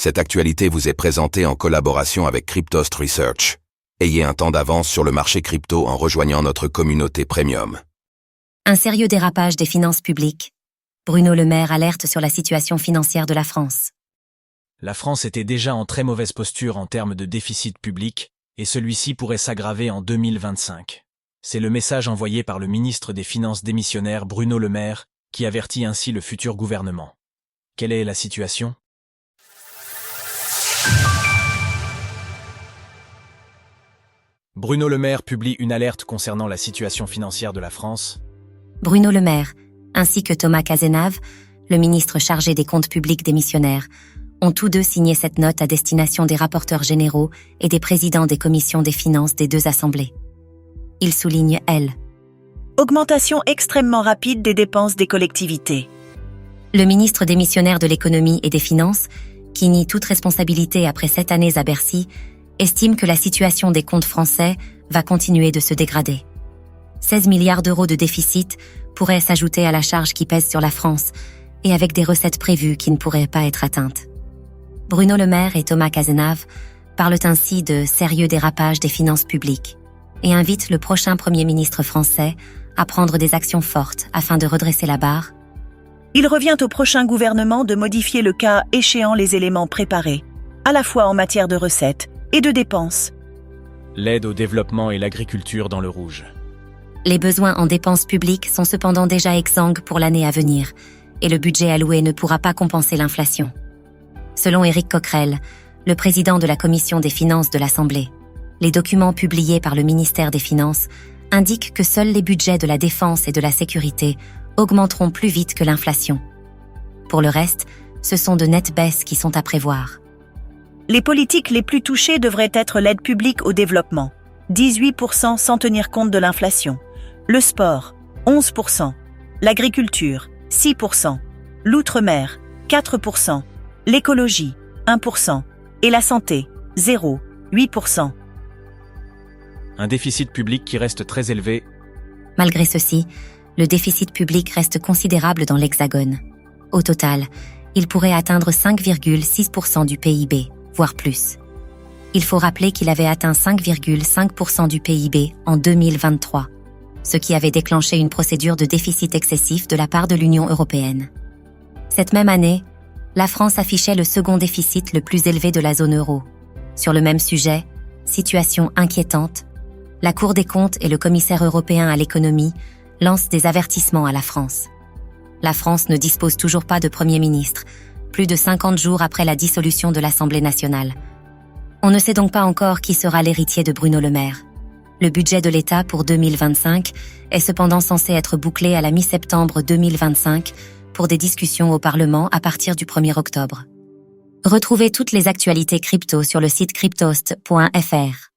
Cette actualité vous est présentée en collaboration avec Cryptost Research. Ayez un temps d'avance sur le marché crypto en rejoignant notre communauté premium. Un sérieux dérapage des finances publiques. Bruno Le Maire alerte sur la situation financière de la France. La France était déjà en très mauvaise posture en termes de déficit public, et celui-ci pourrait s'aggraver en 2025. C'est le message envoyé par le ministre des Finances démissionnaire Bruno Le Maire, qui avertit ainsi le futur gouvernement. Quelle est la situation ? Bruno Le Maire publie une alerte concernant la situation financière de la France. Bruno Le Maire, ainsi que Thomas Cazenave, le ministre chargé des comptes publics démissionnaire, ont tous deux signé cette note à destination des rapporteurs généraux et des présidents des commissions des finances des deux assemblées. Ils soulignent, augmentation extrêmement rapide des dépenses des collectivités. Le ministre démissionnaire de l'économie et des finances, qui nie toute responsabilité après 7 années à Bercy, estime que la situation des comptes français va continuer de se dégrader. 16 milliards d'euros de déficit pourraient s'ajouter à la charge qui pèse sur la France, et avec des recettes prévues qui ne pourraient pas être atteintes. Bruno Le Maire et Thomas Cazenave parlent ainsi de sérieux dérapage des finances publiques et invitent le prochain Premier ministre français à prendre des actions fortes afin de redresser la barre. Il revient au prochain gouvernement de modifier le cas échéant les éléments préparés, à la fois en matière de recettes et de dépenses. L'aide au développement et l'agriculture dans le rouge. Les besoins en dépenses publiques sont cependant déjà exsangues pour l'année à venir, et le budget alloué ne pourra pas compenser l'inflation. Selon Éric Coquerel, le président de la Commission des finances de l'Assemblée, les documents publiés par le ministère des Finances indiquent que seuls les budgets de la défense et de la sécurité augmenteront plus vite que l'inflation. Pour le reste, ce sont de nettes baisses qui sont à prévoir. Les politiques les plus touchées devraient être l'aide publique au développement, 18% sans tenir compte de l'inflation, le sport, 11%, l'agriculture, 6%, l'outre-mer, 4%, l'écologie, 1%, et la santé, 0,8%. Un déficit public qui reste très élevé. Malgré ceci, le déficit public reste considérable dans l'Hexagone. Au total, il pourrait atteindre 5,6% du PIB, voire plus. Il faut rappeler qu'il avait atteint 5,5% du PIB en 2023, ce qui avait déclenché une procédure de déficit excessif de la part de l'Union européenne. Cette même année, la France affichait le second déficit le plus élevé de la zone euro. Sur le même sujet, situation inquiétante, la Cour des comptes et le commissaire européen à l'économie lancent des avertissements à la France. La France ne dispose toujours pas de Premier ministre, plus de 50 jours après la dissolution de l'Assemblée nationale. On ne sait donc pas encore qui sera l'héritier de Bruno Le Maire. Le budget de l'État pour 2025 est cependant censé être bouclé à la mi-septembre 2025 pour des discussions au Parlement à partir du 1er octobre. Retrouvez toutes les actualités crypto sur le site cryptost.fr.